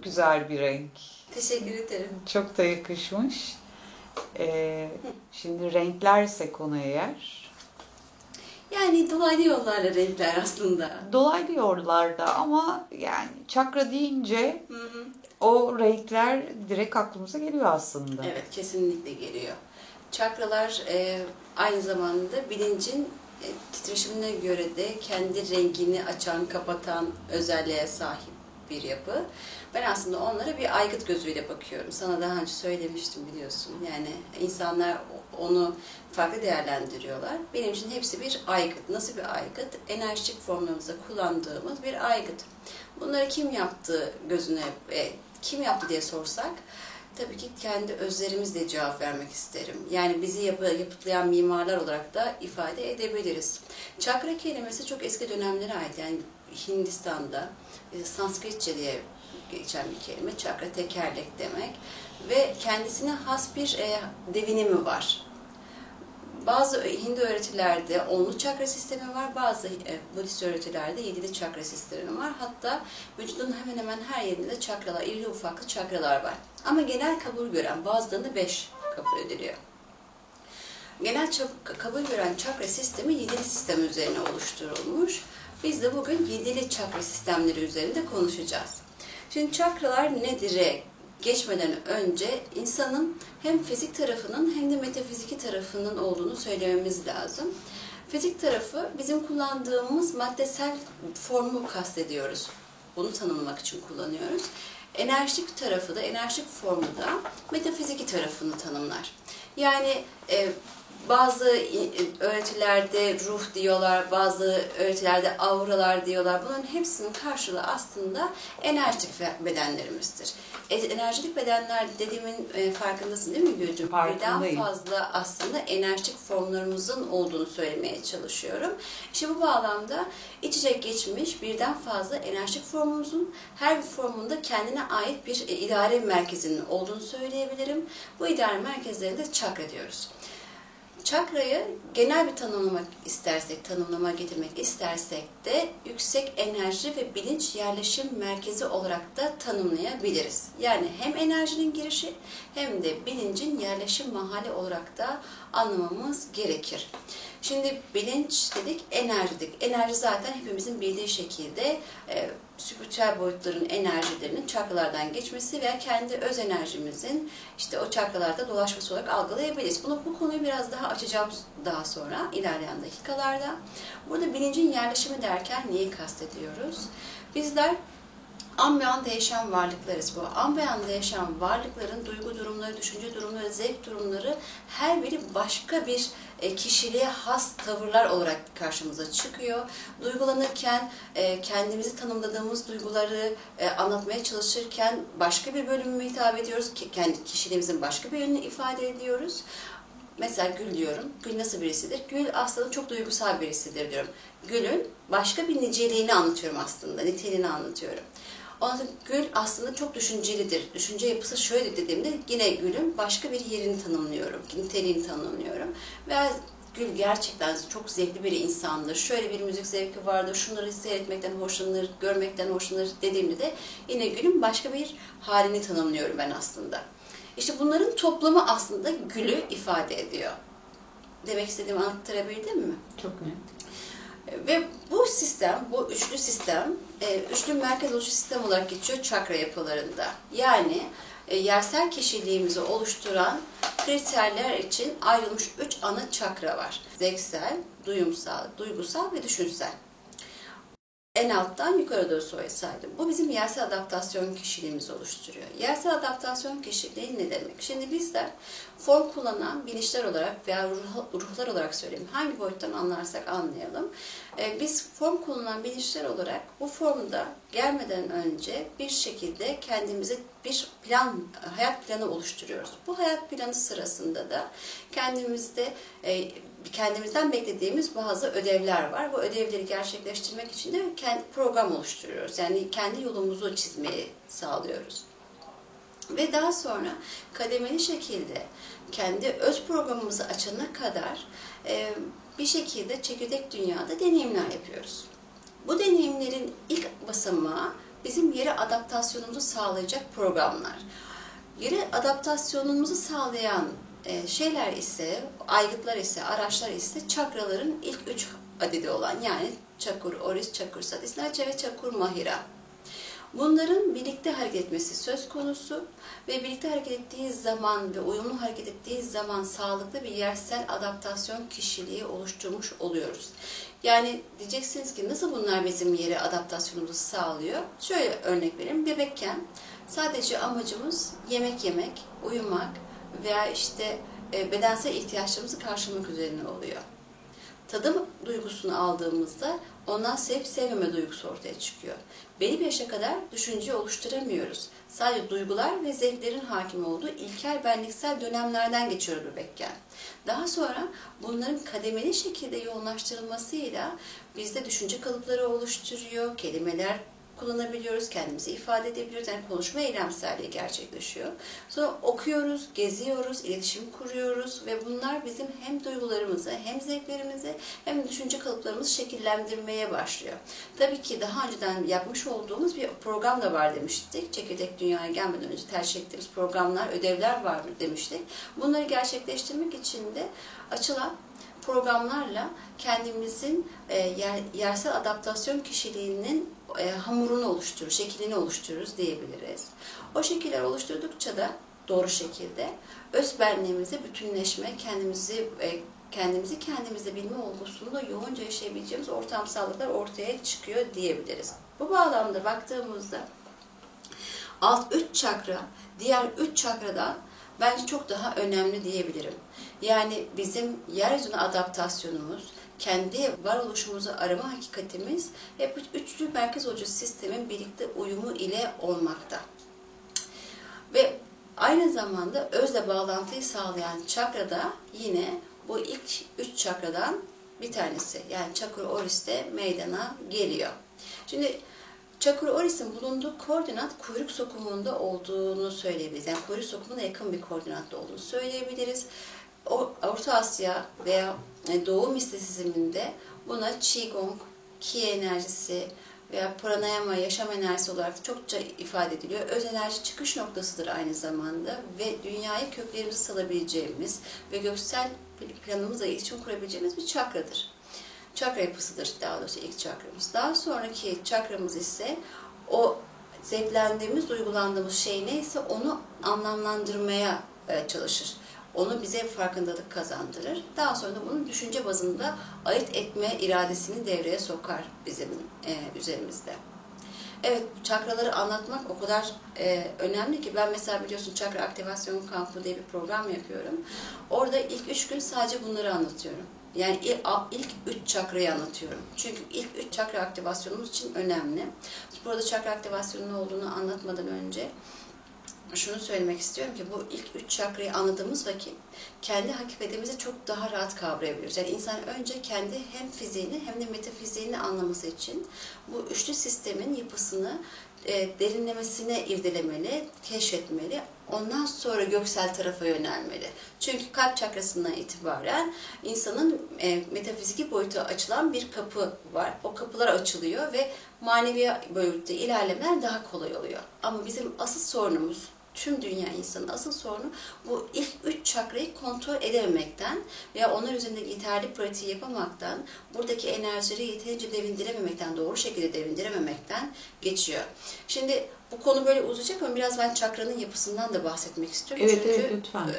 güzel bir renk. Teşekkür ederim. Çok da yakışmış. Şimdi renklerse konu eğer. Yani dolaylı yollarla renkler aslında. Dolaylı yollarda ama yani çakra deyince Hı. o renkler direkt aklımıza geliyor aslında. Evet, kesinlikle geliyor. Çakralar aynı zamanda bilincin titreşimine göre de kendi rengini açan, kapatan özelliğe sahip bir yapı. Ben aslında onlara bir aygıt gözüyle bakıyorum. Sana daha önce söylemiştim biliyorsun. Yani insanlar onu farklı değerlendiriyorlar. Benim için hepsi bir aygıt. Nasıl bir aygıt? Enerjik formlarımızda kullandığımız bir aygıt. Bunları kim yaptı gözüne, kim yaptı diye sorsak, tabii ki kendi özlerimizle cevap vermek isterim. Yani bizi yapıtlayan mimarlar olarak da ifade edebiliriz. Çakra kelimesi çok eski dönemlere ait. Yani Hindistan'da Sanskritçe diye geçen bir kelime. Çakra tekerlek demek. Ve kendisine has bir devinimi var. Bazı Hindu öğretilerde 10'lu çakra sistemi var, bazı Budist öğretilerde 7'li çakra sistemi var. Hatta vücudun hemen hemen her yerinde de çakralar, irili ufaklı çakralar var. Ama genel kabul gören bazılarında 5 kabul ediliyor. Genel kabul gören çakra sistemi 7'li sistem üzerine oluşturulmuş. Biz de bugün 7'li çakra sistemleri üzerinde konuşacağız. Şimdi çakralar nedir? Geçmeden önce insanın hem fizik tarafının hem de metafiziki tarafının olduğunu söylememiz lazım. Fizik tarafı bizim kullandığımız maddesel formu kastediyoruz. Bunu tanımlamak için kullanıyoruz. Enerjik tarafı da, enerjik formu da metafiziki tarafını tanımlar. Yani bazı öğretilerde ruh diyorlar, bazı öğretilerde auralar diyorlar. Bunların hepsinin karşılığı aslında enerjik bedenlerimizdir. Enerjik bedenler dediğimin farkındasın değil mi Gülcüm? Birden fazla aslında enerjik formlarımızın olduğunu söylemeye çalışıyorum. İşte bu bağlamda iç içe geçmiş birden fazla enerjik formumuzun her bir formunda kendine ait bir idare merkezinin olduğunu söyleyebilirim. Bu idare merkezlerine çakra diyoruz. Çakrayı genel bir tanımlama getirmek istersek de yüksek enerji ve bilinç yerleşim merkezi olarak da tanımlayabiliriz. Yani hem enerjinin girişi hem de bilincin yerleşim mahalli olarak da anlamamız gerekir. Şimdi bilinç dedik, enerji dedik. Enerji zaten hepimizin bildiği şekilde spiritüel boyutların enerjilerinin çakralardan geçmesi veya kendi öz enerjimizin işte o çakralarda dolaşması olarak algılayabiliriz. Bu konuyu biraz daha açacağım daha sonra ilerleyen dakikalarda. Burada bilincin yerleşimi derken neyi kastediyoruz? Bizler an be an değişen varlıklarız. Bu an be an değişen varlıkların duygu durumları, düşünce durumları, zevk durumları her biri başka bir kişiliğe has tavırlar olarak karşımıza çıkıyor. Duygulanırken kendimizi tanımladığımız duyguları anlatmaya çalışırken başka bir bölümüne hitap ediyoruz. Kendi kişiliğimizin başka bir yönünü ifade ediyoruz. Mesela Gül diyorum. Gül nasıl birisidir? Gül aslında çok duygusal birisidir diyorum. Gül'ün başka bir niceliğini anlatıyorum aslında. Niteliğini anlatıyorum. Ondan sonra Gül aslında çok düşüncelidir. Düşünce yapısı şöyle dediğimde yine Gül'ün başka bir yerini tanımlıyorum. Niteliğini tanımlıyorum. Veya Gül gerçekten çok zevkli bir insandır. Şöyle bir müzik zevki vardır. Şunları seyretmekten hoşlanır, görmekten hoşlanır dediğimde de yine Gül'ün başka bir halini tanımlıyorum ben aslında. İşte bunların toplamı aslında Gül'ü ifade ediyor. Demek istediğimi anlatabildim mi? Çok net. Ve bu sistem, bu üçlü sistem, üçlü merkez oluşu sistem olarak geçiyor çakra yapılarında. Yani yersel kişiliğimizi oluşturan kriterler için ayrılmış 3 ana çakra var. Zevksel, duyumsal, duygusal ve düşünsel. En alttan yukarı doğru saydım. Bu bizim yersel adaptasyon kişiliğimizi oluşturuyor. Yersel adaptasyon kişiliği ne demek? Şimdi bizler form kullanan bilinçler olarak veya ruhlar olarak söyleyeyim. Hangi boyuttan anlarsak anlayalım. Biz form kullanan bilinçler olarak bu formda gelmeden önce bir şekilde kendimize bir hayat planı oluşturuyoruz. Bu hayat planı sırasında da kendimizden beklediğimiz bazı ödevler var. Bu ödevleri gerçekleştirmek için de kendi program oluşturuyoruz. Yani kendi yolumuzu çizmeyi sağlıyoruz. Ve daha sonra kademeli şekilde kendi öz programımızı açana kadar bir şekilde çekirdek dünyada deneyimler yapıyoruz. Bu deneyimlerin ilk basamağı bizim yere adaptasyonumuzu sağlayacak programlar. Yere adaptasyonumuzu sağlayan şeyler ise, aygıtlar ise, araçlar ise çakraların ilk 3 adedi olan, yani Çakur Oris, Çakur Satisnaca ve Çakur Mahira. Bunların birlikte hareket etmesi söz konusu ve birlikte hareket ettiği zaman ve uyumlu hareket ettiği zaman sağlıklı bir yersel adaptasyon kişiliği oluşturmuş oluyoruz. Yani diyeceksiniz ki nasıl bunlar bizim yere adaptasyonumuzu sağlıyor? Şöyle örnek vereyim. Bebekken sadece amacımız yemek yemek, uyumak veya işte bedensel ihtiyaçlarımızı karşılamak üzerine oluyor. Tadım duygusunu aldığımızda ondan sevip sevmeme duygusu ortaya çıkıyor. Belli bir yaşa kadar düşünceyi oluşturamıyoruz. Sadece duygular ve zevklerin hakim olduğu ilkel benliksel dönemlerden geçiyor bebekken. Daha sonra bunların kademeli şekilde yoğunlaştırılmasıyla bizde düşünce kalıpları oluşturuyor, kelimeler kullanabiliyoruz, kendimizi ifade edebiliyoruz. Yani konuşma eylemselliği gerçekleşiyor. Sonra okuyoruz, geziyoruz, iletişim kuruyoruz ve bunlar bizim hem duygularımızı, hem zevklerimizi, hem düşünce kalıplarımızı şekillendirmeye başlıyor. Tabii ki daha önceden yapmış olduğumuz bir program da var demiştik. Çekirdek dünyaya gelmeden önce tercih ettiğimiz programlar, ödevler var demiştik. Bunları gerçekleştirmek için de açılan programlarla kendimizin yersel adaptasyon kişiliğinin hamurunu oluştururuz, şeklini oluştururuz diyebiliriz. O şekiller oluşturdukça da doğru şekilde öz benliğimize bütünleşme, kendimizi kendimize bilme olgusunda yoğunca yaşayabileceğimiz ortamsallıklar ortaya çıkıyor diyebiliriz. Bu bağlamda baktığımızda alt 3 çakra diğer 3 çakradan bence çok daha önemli diyebilirim. Yani bizim yeryüzüne adaptasyonumuz, kendi varoluşumuzu arama hakikatimiz hep üçlü merkez olucu sistemin birlikte uyumu ile olmakta. Ve aynı zamanda özle bağlantıyı sağlayan çakra da yine bu ilk 3 çakradan bir tanesi. Yani Çakur Oris'te meydana geliyor. Şimdi Çakur Oris'in bulunduğu koordinat kuyruk sokumunda olduğunu söyleyebiliriz. Yani kuyruk sokumuna yakın bir koordinatta olduğunu söyleyebiliriz. Orta Asya veya Doğu mistisizminde buna Qigong, Ki enerjisi veya Pranayama, yaşam enerjisi olarak çokça ifade ediliyor. Öz enerji çıkış noktasıdır aynı zamanda ve dünyaya köklerimizi salabileceğimiz ve göksel planımızla iletişim kurabileceğimiz bir çakradır. Çakra yapısıdır daha doğrusu ilk çakramız. Daha sonraki çakramız ise o zevklendiğimiz, duygulandığımız şey neyse onu anlamlandırmaya çalışır. Onu bize farkındalık kazandırır. Daha sonra da bunu düşünce bazında ayırt etme iradesini devreye sokar bizim üzerimizde. Evet, çakraları anlatmak o kadar önemli ki ben mesela biliyorsun çakra aktivasyon kampı diye bir program yapıyorum. Orada ilk 3 gün sadece bunları anlatıyorum. Yani ilk 3 çakrayı anlatıyorum. Çünkü ilk 3 çakra aktivasyonumuz için önemli. Burada çakra aktivasyonunun ne olduğunu anlatmadan önce şunu söylemek istiyorum ki bu ilk 3 çakrayı anladığımız vakit kendi hakikatimizi çok daha rahat kavrayabiliyoruz. Yani insan önce kendi hem fiziğini hem de metafiziğini anlaması için bu üçlü sistemin yapısını derinlemesine irdelemeli, keşfetmeli. Ondan sonra göksel tarafa yönelmeli. Çünkü kalp çakrasından itibaren insanın metafiziki boyuta açılan bir kapı var. O kapılar açılıyor ve manevi boyutta ilerlemeler daha kolay oluyor. Ama bizim asıl sorunumuz, tüm dünya insanın asıl sorunu bu ilk 3 çakrayı kontrol edememekten veya onlar üzerindeki yeterli pratiği yapamaktan, buradaki enerjileri yeterince devindirememekten, doğru şekilde devindirememekten geçiyor. Şimdi bu konu böyle uzayacak ama biraz ben çakranın yapısından da bahsetmek istiyorum. Evet, Çünkü evet, lütfen.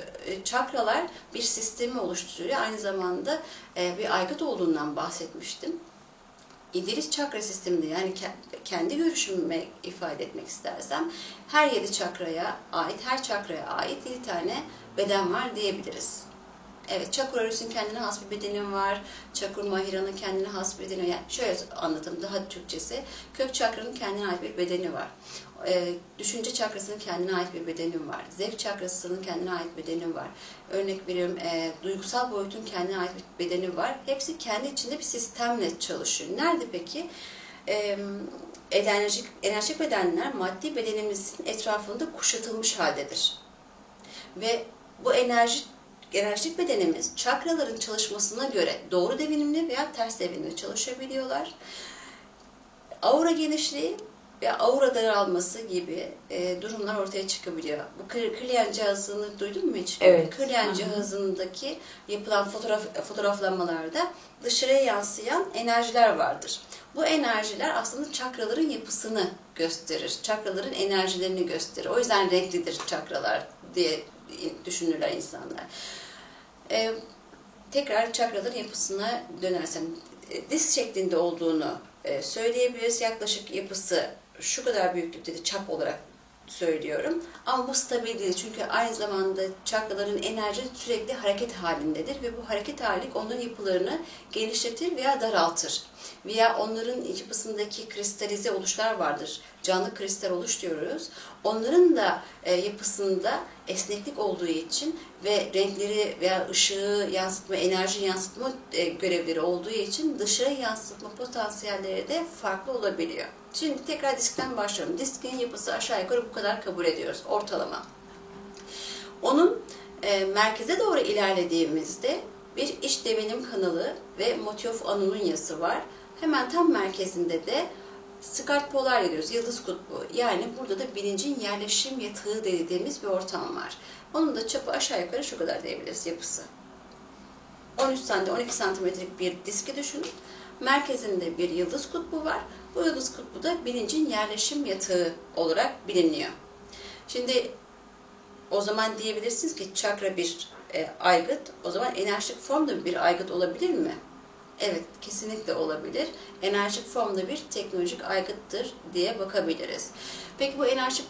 Çakralar bir sistemi oluşturuyor. Aynı zamanda bir aygıt olduğundan bahsetmiştim. İdris çakra sisteminde, yani kendi görüşümü ifade etmek istersem her 7 çakraya ait, her çakraya ait 7 tane beden var diyebiliriz. Evet, Çakur Oris'in kendine has bir bedeni var. Çakur Mahira'nın kendine has bir bedeni var. Yani şöyle anlatayım daha Türkçesi. Kök çakranın kendine ait bir bedeni var. Düşünce çakrasının kendine ait bir bedeni var. Zevk çakrasının kendine ait bedeni var. Örnek veriyorum, duygusal boyutun kendine ait bir bedeni var. Hepsi kendi içinde bir sistemle çalışıyor. Nerede peki? Enerjik bedenler maddi bedenimizin etrafında kuşatılmış haldedir. Ve bu enerjik bedenimiz çakraların çalışmasına göre doğru devinimli veya ters devinimli çalışabiliyorlar. Aura genişliği ve aura daralması gibi durumlar ortaya çıkabiliyor. Bu Kirlian cihazını duydun mu hiç? Evet. Kirlian cihazındaki yapılan fotoğraflamalarda dışarıya yansıyan enerjiler vardır. Bu enerjiler aslında çakraların yapısını gösterir. Çakraların enerjilerini gösterir. O yüzden renklidir çakralar diye düşünürler insanlar. Tekrar çakraların yapısına dönersem, disk şeklinde olduğunu söyleyebiliriz. Yaklaşık yapısı şu kadar büyüklükte de çap olarak söylüyorum. Ama bu stabil değil. Çünkü aynı zamanda çakraların enerji sürekli hareket halindedir ve bu hareket hali onların yapılarını genişletir veya daraltır. Veya onların yapısındaki kristalize oluşlar vardır. Canlı kristal oluş diyoruz. Onların da yapısında esneklik olduğu için ve renkleri veya ışığı yansıtma, enerji yansıtma görevleri olduğu için dışarı yansıtma potansiyelleri de farklı olabiliyor. Şimdi tekrar diskten başlayalım. Diskin yapısı aşağı yukarı bu kadar kabul ediyoruz. Ortalama. Onun merkeze doğru ilerlediğimizde bir iç devinim kanalı ve motif anunyası var. Hemen tam merkezinde de Skart Polar diyoruz, yıldız kutbu. Yani burada da bilincin yerleşim yatağı dediğimiz bir ortam var. Onun da çapı aşağı yukarı şu kadar diyebiliriz yapısı. 13 santim, 12 santimetrelik bir diski düşünün. Merkezinde bir yıldız kutbu var. Bu yıldız kutbu da bilincin yerleşim yatağı olarak biliniyor. Şimdi o zaman diyebilirsiniz ki çakra bir aygıt. O zaman enerjik form da bir aygıt olabilir mi? Evet, kesinlikle olabilir. Enerjik formda bir teknolojik aygıttır diye bakabiliriz. Peki bu enerjik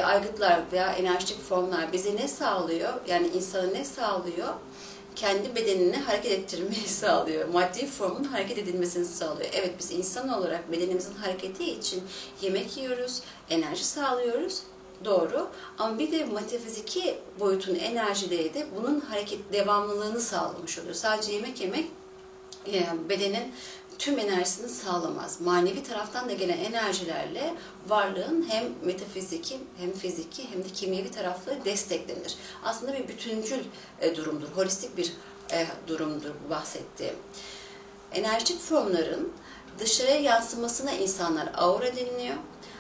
aygıtlar veya enerjik formlar bize ne sağlıyor? Yani insana ne sağlıyor? Kendi bedenini hareket ettirmeyi sağlıyor. Maddi formun hareket edilmesini sağlıyor. Evet, biz insan olarak bedenimizin hareketi için yemek yiyoruz, enerji sağlıyoruz. Doğru. Ama bir de metafiziki boyutun enerjileri de bunun hareket devamlılığını sağlamış oluyor. Sadece yemek yemek bedenin tüm enerjisini sağlamaz. Manevi taraftan da gelen enerjilerle varlığın hem metafiziki hem fiziki hem de kimyevi tarafları desteklenir. Aslında bir bütüncül durumdur, holistik bir durumdur bu bahsettiğim. Enerjik formların dışarıya yansımasına insanlar aura deniliyor.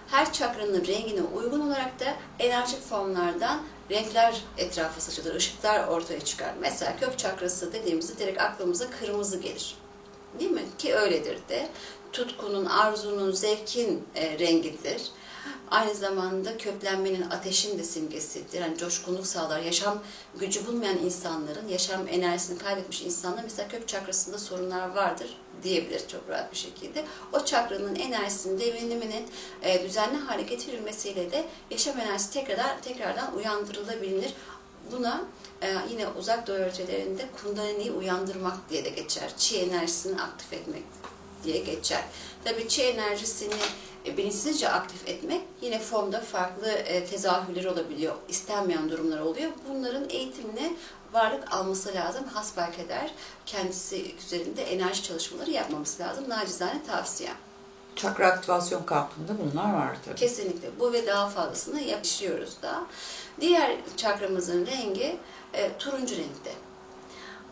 Her çakranın rengine uygun olarak da enerjik formlardan renkler etrafa saçılır, ışıklar ortaya çıkar. Mesela kök çakrası dediğimizde direkt aklımıza kırmızı gelir. Değil mi? Ki öyledir de. Tutkunun, arzunun, zevkin rengidir. Aynı zamanda köklenmenin, ateşin de simgesidir. Yani coşkunluk sağlar. Yaşam gücü bulmayan insanların, yaşam enerjisini kaybetmiş insanlar mesela kök çakrasında sorunlar vardır diyebilir çok rahat bir şekilde. O çakranın enerjisinin deviniminin düzenli hale getirilmesiyle de yaşam enerjisi tekrardan uyandırılabilir. Buna yine uzak doğu örtülerinde kundaliniyi uyandırmak diye de geçer. Çi enerjisini aktif etmek diye geçer. Tabii çi enerjisini bilinçsizce aktif etmek yine formda farklı tezahürleri olabiliyor. İstenmeyen durumlar oluyor. Bunların eğitimine varlık alması lazım. Hasbelkader kendisi üzerinde enerji çalışmaları yapmamız lazım. Nacizane tavsiyem. Çakra aktivasyon kampında bunlar var tabii. Kesinlikle. Bu ve daha fazlasını yapışıyoruz da. Diğer çakramızın rengi turuncu renkte.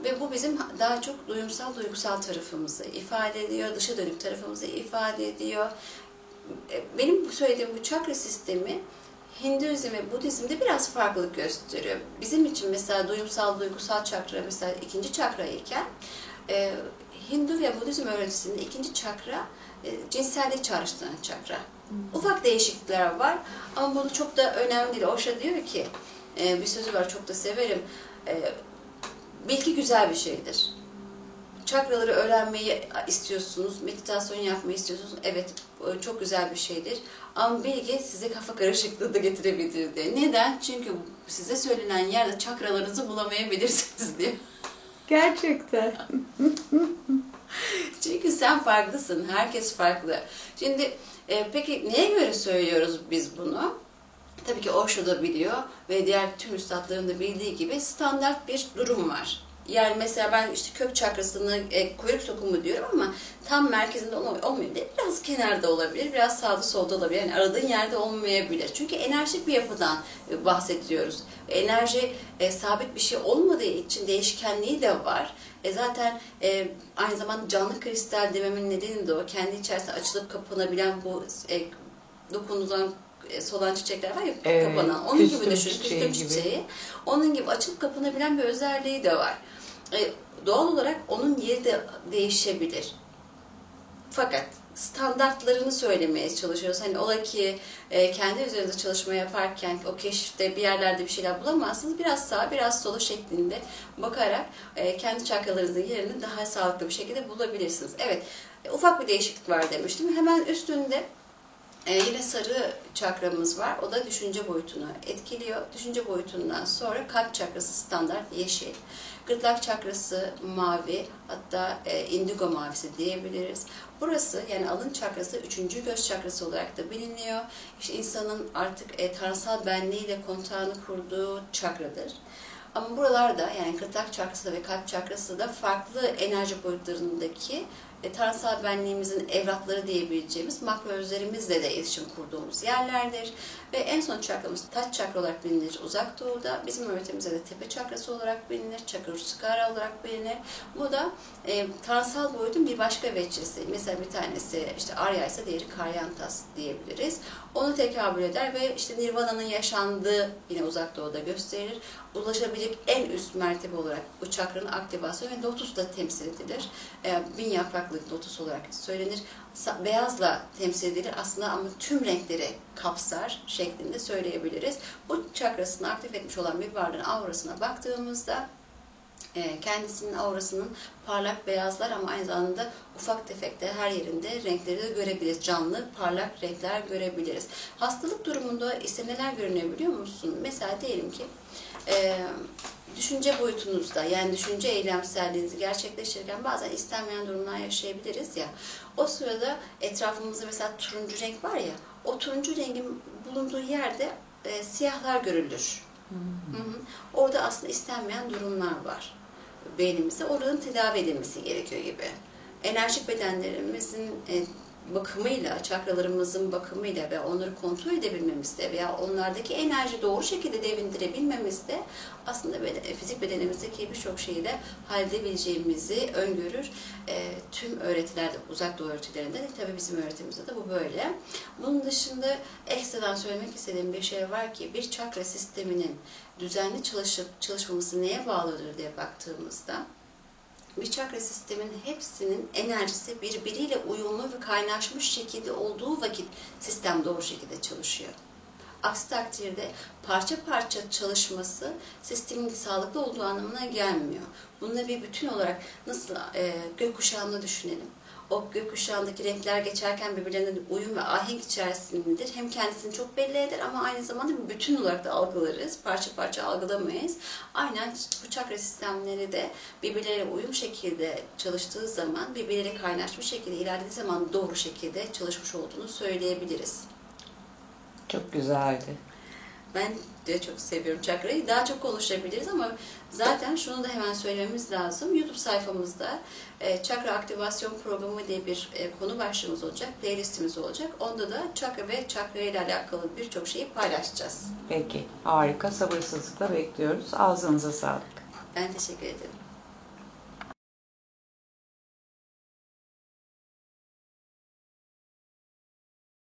Ve bu bizim daha çok duygusal tarafımızı ifade ediyor, dışa dönük tarafımızı ifade ediyor. Benim söylediğim bu çakra sistemi Hinduizm ve Budizm'de biraz farklılık gösteriyor. Bizim için mesela duygusal çakra mesela ikinci çakra iken Hindu ve Budizm öğretisinde ikinci çakra cinselliği çağrıştıran çakra. Ufak değişiklikler var ama bunu çok da önemli değil. Osho diyor ki, bir sözü var çok da severim, bilgi güzel bir şeydir. Çakraları öğrenmeyi istiyorsunuz, meditasyon yapmayı istiyorsunuz. Evet, çok güzel bir şeydir. Ama bilgi size kafa karışıklığı da getirebilir diye. Neden? Çünkü size söylenen yerde çakralarınızı bulamayabilirsiniz diye. Gerçekten. Çünkü sen farklısın, herkes farklı. Şimdi peki neye göre söylüyoruz biz bunu? Tabii ki Osho da biliyor ve diğer tüm üstadların da bildiği gibi standart bir durum var. Yani mesela ben işte kök çakrasını kuyruk sokumu diyorum ama tam merkezinde olmuyor. Biraz kenarda olabilir, biraz sağda solda olabilir. Yani aradığın yerde olmayabilir. Çünkü enerjik bir yapıdan bahsediyoruz. Enerji sabit bir şey olmadığı için değişkenliği de var. Zaten aynı zamanda canlı kristal dememin nedeni de o. Kendi içerisinde açılıp kapanabilen bu dokunduğundan solan çiçekler var ya, Evet, kapanan. Onun gibi küstüm düşün, çiçeği küstüm gibi. çiçeği. Onun gibi açılıp kapanabilen bir özelliği de var. Doğal olarak onun yeri de değişebilir. Fakat standartlarını söylemeye çalışıyoruz. Hani ola ki kendi üzerinde çalışma yaparken o keşifte bir yerlerde bir şeyler bulamazsınız. Biraz sağa biraz sola şeklinde bakarak kendi çakralarınızın yerini daha sağlıklı bir şekilde bulabilirsiniz. Evet, ufak bir değişiklik var demiştim. Hemen üstünde yine sarı çakramız var. O da düşünce boyutunu etkiliyor. Düşünce boyutundan sonra kalp çakrası standart yeşil. Gırtlak çakrası mavi, hatta indigo mavisi diyebiliriz. Burası yani alın çakrası 3. göz çakrası olarak da biliniyor. İşte insanın artık tanrısal benliğiyle kontağını kurduğu çakradır. Ama buralarda yani gırtlak çakrası ve kalp çakrası da farklı enerji boyutlarındaki tanrısal benliğimizin evlatları diyebileceğimiz makro özlerimizle de iletişim kurduğumuz yerlerdir. Ve en son çakramız taç çakra olarak bilinir uzak doğuda. Bizim öğretimizde de tepe çakrası olarak bilinir. Çakra olarak bilinir. Bu da tanrısal boyutun bir başka veçesi. Mesela bir tanesi işte Arya ise diğeri Karyantas diyebiliriz. Onu tekabül eder ve işte Nirvana'nın yaşandığı yine uzak doğuda gösterilir. Ulaşabilecek en üst mertebe olarak bu çakranın aktivasyonu ve lotus da temsil edilir. 1000 yapraklı lotus olarak söylenir. Beyazla temsil edilir aslında ama tüm renkleri kapsar şeklinde söyleyebiliriz. Bu çakrasını aktif etmiş olan bir varlığın aurasına baktığımızda kendisinin aurasının parlak beyazlar ama aynı zamanda ufak tefek de her yerinde renkleri de görebiliriz. Canlı, parlak renkler görebiliriz. Hastalık durumunda ise neler görünebiliyor musun? Mesela diyelim ki düşünce boyutunuzda yani düşünce eylemselliğinizi gerçekleştirirken bazen istenmeyen durumlar yaşayabiliriz ya. O sırada etrafımızda mesela turuncu renk var ya, o turuncu rengin bulunduğu yerde siyahlar görülür. Orada aslında istenmeyen durumlar var beynimizde. Oranın tedavi edilmesi gerekiyor gibi. Enerjik bedenlerimizin bakımıyla, çakralarımızın bakımıyla ve onları kontrol edebilmemizde veya onlardaki enerji doğru şekilde devindirebilmemizde aslında fizik bedenimizdeki birçok şeyi de halledebileceğimizi öngörür. Tüm öğretilerde, uzak doğu öğretilerinde de tabii bizim öğretimimizde de bu böyle. Bunun dışında ekstradan söylemek istediğim bir şey var ki bir çakra sisteminin düzenli çalışmaması neye bağlıdır diye baktığımızda bir çakra sistemin hepsinin enerjisi birbiriyle uyumlu ve kaynaşmış şekilde olduğu vakit sistem doğru şekilde çalışıyor. Aksi takdirde parça parça çalışması sistemin sağlıklı olduğu anlamına gelmiyor. Bununla bir bütün olarak nasıl gökkuşağını düşünelim. O gökkuşağındaki renkler geçerken birbirlerine uyum ve ahenk içerisindedir. Hem kendisini çok belli eder ama aynı zamanda bir bütün olarak da algılarız. Parça parça algılamayız. Aynen bu çakra sistemleri de birbirleriyle uyum şekilde çalıştığı zaman, birbirleriyle kaynaşmış şekilde ilerlediği zaman doğru şekilde çalışmış olduğunu söyleyebiliriz. Çok güzeldi. Ben de çok seviyorum çakrayı. Daha çok konuşabiliriz ama zaten şunu da hemen söylememiz lazım. YouTube sayfamızda çakra aktivasyon programı diye bir konu başlığımız olacak, playlistimiz olacak. Onda da çakra ve çakra ile alakalı birçok şeyi paylaşacağız. Peki, harika. Sabırsızlıkla bekliyoruz. Ağzınıza sağlık. Ben teşekkür ederim.